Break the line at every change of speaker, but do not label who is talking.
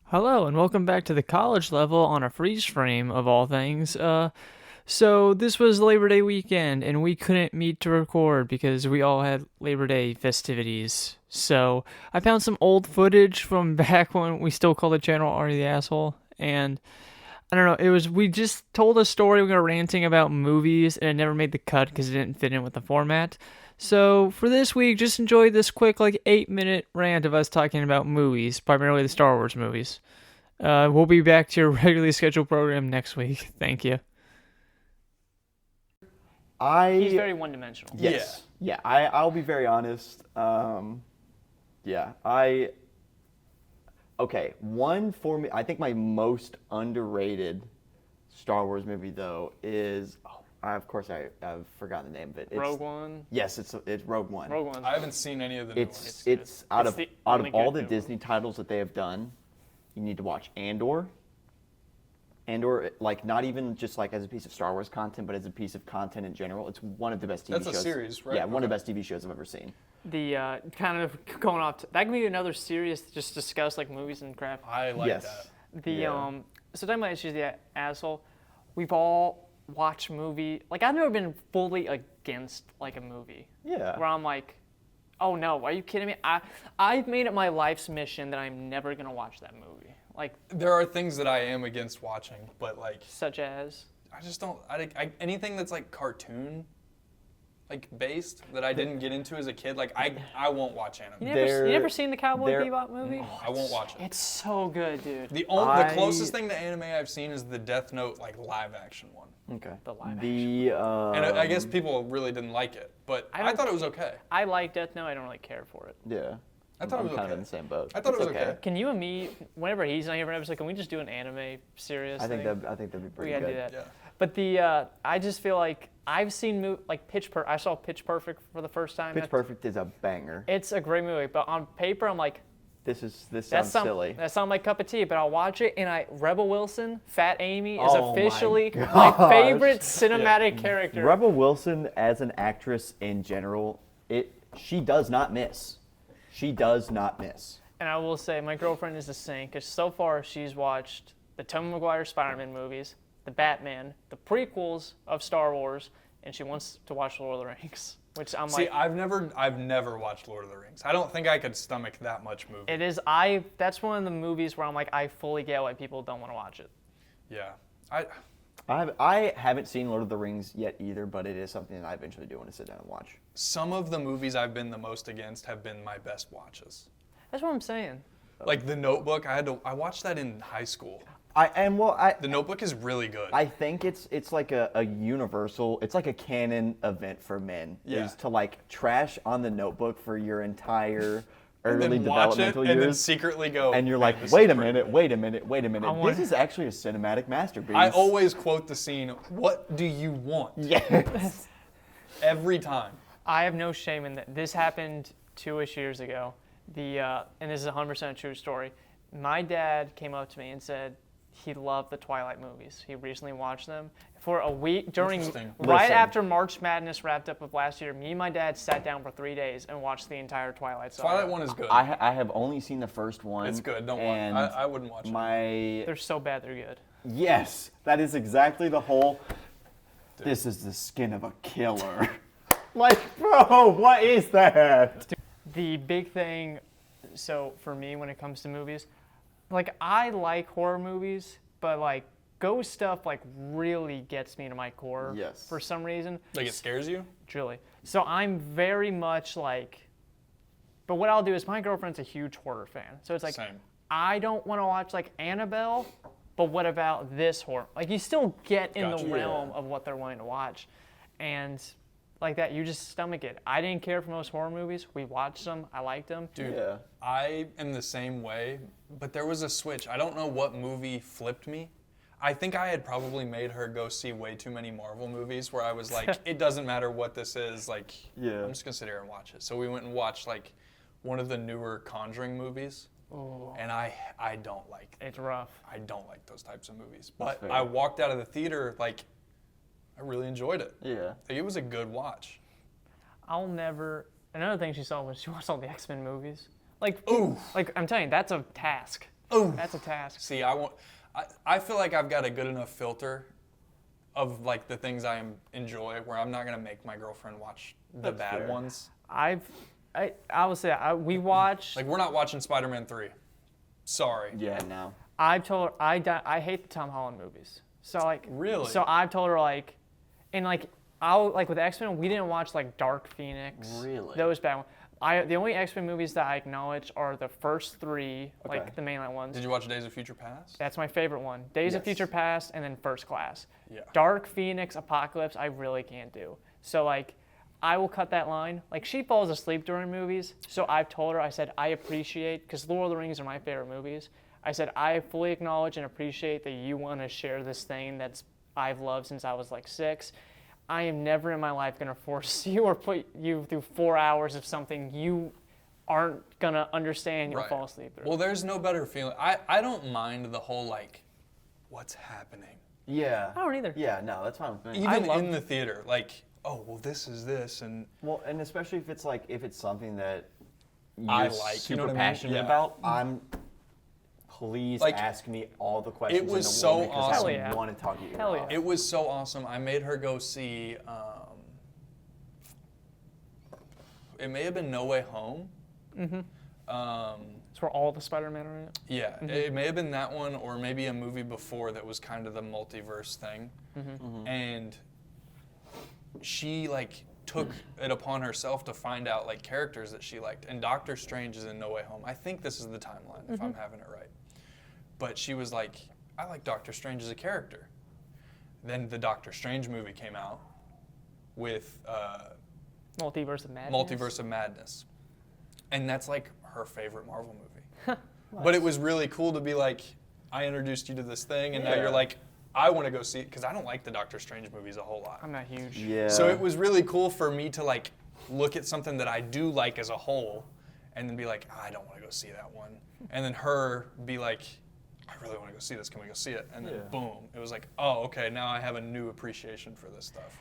Hello, and welcome back to the college level on a freeze frame of all things. So this was Labor Day weekend, and we couldn't meet to record because we all had Labor Day festivities. So I found some old footage from back when we still called the channel Ari the Asshole, and I don't know, we just told a story, we were ranting about movies, and it never made the cut because it didn't fit in with the format. So for this week, just enjoy this quick, like, 8-minute rant of us talking about movies, primarily the Star Wars movies. We'll be back to your regularly scheduled program next week. Thank you. He's very one-dimensional.
Yes. Yeah. I'll be very honest. One for me, I think my most underrated Star Wars movie though is I've forgotten the name of it. It's,
Rogue One.
Yes, it's Rogue One.
Rogue One.
I haven't seen any of the new ones.
It's out of all the
good
Disney titles that they have done, you need to watch Andor. Andor, like, not even just like as a piece of Star Wars content, but as a piece of content in general. It's one of the best TV shows.
That's a series, right?
Yeah, one of the best TV shows I've ever seen.
The kind of going off, that can be another series to just discuss like movies and crap.
I like
Yes.
that.
So talking about issues, the asshole, we've all watched movie. Like, I've never been fully against like a movie.
Yeah.
Where I'm like, oh no, are you kidding me? I've made it my life's mission that I'm never gonna watch that movie. Like,
There are things that I am against watching, but like
such as.
I just don't. Anything that's like cartoon, like based that I didn't get into as a kid. Like I won't watch anime.
You never seen the Cowboy Bebop movie?
No, I won't watch it.
It's so good, dude.
The closest thing to anime I've seen is the Death Note like live action one.
Okay.
The live
And I guess people really didn't like it, but I thought it was okay.
I like Death Note. I don't really care for it.
Yeah.
I thought it was
I'm kind
okay.
of in the same boat.
I thought it was
It's
okay.
Can you and me, whenever he's not here for an episode, can we just do an anime series
I think
thing?
that'd be
We
pretty
gotta
good.
do that.
Yeah.
But I just feel like I've seen like I saw Pitch Perfect for the first time.
Pitch Perfect is a banger.
It's a great movie, but on paper I'm like,
This sounds silly.
That sounds like cup of tea, but I'll watch it and Rebel Wilson, Fat Amy, is
Oh my
officially
gosh.
my favorite cinematic character.
Rebel Wilson as an actress in general, she does not miss. She does not miss.
And I will say, my girlfriend is a saint, because so far she's watched the Tobey Maguire Spider-Man movies, the Batman, the prequels of Star Wars, and she wants to watch Lord of the Rings, which I'm
See,
like...
I've never watched Lord of the Rings. I don't think I could stomach that much movie.
It is, that's one of the movies where I'm like, I fully get why people don't want to watch it.
Yeah.
I haven't seen Lord of the Rings yet either, but it is something that I eventually do want to sit down and watch.
Some of the movies I've been the most against have been my best watches.
That's what I'm saying.
Like The Notebook, I watched that in high school.
The
Notebook is really good.
I think it's like a universal, it's like a canon event for men.
Yeah.
Is to like trash on The Notebook for your entire
and
early
then watch it
developmental
and then
years.
secretly go.
And you're
"Man,
like,
this
wait
is
a
pretty
minute,
good."
wait a minute. This is actually a cinematic masterpiece.
I always quote the scene, "What do you want?"
Yes.
Every time.
I have no shame in that. This happened 2-ish years ago. And this is a 100% true story. My dad came up to me and said he loved the Twilight movies. He recently watched them for a week
Interesting.
right
Listen.
after March Madness wrapped up of last year. Me and my dad sat down for 3 days and watched the entire Twilight saga.
Twilight one is good.
I have only seen the first one.
It's good. Don't
and
watch. I wouldn't watch it.
They're so bad, they're good.
Yes, that is exactly the whole. This is the skin of a killer. Like, bro, what is that?
The big thing, so for me when it comes to movies, like, I like horror movies, but like ghost stuff like really gets me to my core.
Yes.
For some reason.
Like it scares you?
Truly. So I'm very much like, but what I'll do is my girlfriend's a huge horror fan. So it's like,
Same.
I don't want to watch like Annabelle, but what about this horror? Like, you still get in
Gotcha.
the realm of what they're wanting to watch. And like that, you just stomach it. I didn't care for most horror movies. We watched them. I liked them.
Dude,
Yeah.
I am the same way, but there was a switch. I don't know what movie flipped me. I think I had probably made her go see way too many Marvel movies where I was like, it doesn't matter what this is, like,
Yeah.
I'm just gonna sit here and watch it. So we went and watched like one of the newer Conjuring movies, and I don't like
It's rough.
I don't like those types of movies. But
fair.
I walked out of the theater like I really enjoyed it.
Yeah.
Like, it was a good watch.
Another thing she saw was she watched all the X-Men movies. Like,
Ooh.
like I'm telling you, that's a task
Oh,
That's a task.
see, I feel like I've got a good enough filter of like the things I enjoy, where I'm not gonna make my girlfriend watch the
That's
bad
fair.
ones.
I would say we watched.
Like we're not watching Spider-Man 3. Sorry.
Yeah, no.
I've told her I hate the Tom Holland movies. So like
Really?
So I've told her like, and like I'll like with X-Men we didn't watch like Dark Phoenix.
Really?
Those bad ones. The only X-Men movies that I acknowledge are the first three,
Okay.
like the mainline ones.
Did you watch Days of Future Past?
That's my favorite one. Days of
Yes.
Future Past and then First Class.
Yeah.
Dark Phoenix, Apocalypse, I really can't do. So like, I will cut that line. Like she falls asleep during movies, so I've told her. I said I appreciate, because Lord of the Rings are my favorite movies. I said I fully acknowledge and appreciate that you want to share this thing that's I've loved since I was like 6. I am never in my life gonna force you or put you through 4 hours of something you aren't gonna understand. You'll
Right.
fall asleep through.
Well, there's no better feeling. I don't mind the whole like, what's happening?
Yeah.
I don't either.
Yeah, no, that's fine with me.
Even
love-
in the theater, like, oh, well, this is this, and
Well, and especially if it's something that you're
I like, you
super
know what I mean?
passionate
Yeah.
about, please
Like,
ask me all the questions.
was
in the
so
world because
awesome.
I
Hell yeah.
want to talk to you.
Hell
about
yeah.
it was so awesome. I made her go see. It may have been No Way Home.
That's where all the Spider-Man are in it.
Yeah, it may have been that one, or maybe a movie before that was kind of the multiverse thing. And she like took it upon herself to find out like characters that she liked. And Doctor Strange is in No Way Home. I think this is the timeline, if I'm having it right. But she was like, I like Doctor Strange as a character. Then the Doctor Strange movie came out with
Multiverse of Madness.
Multiverse of Madness. And that's like her favorite Marvel movie. But it was really cool to be like, I introduced you to this thing, and now
Yeah.
you're like, I want to go see it, because I don't like the Doctor Strange movies a whole lot.
I'm not huge.
Yeah.
So it was really cool for me to like look at something that I do like as a whole, and then be like, I don't want to go see that one. And then her be like, I really want to go see this. Can we go see it? And then
Yeah.
boom, it was like, oh, okay, now I have a new appreciation for this stuff.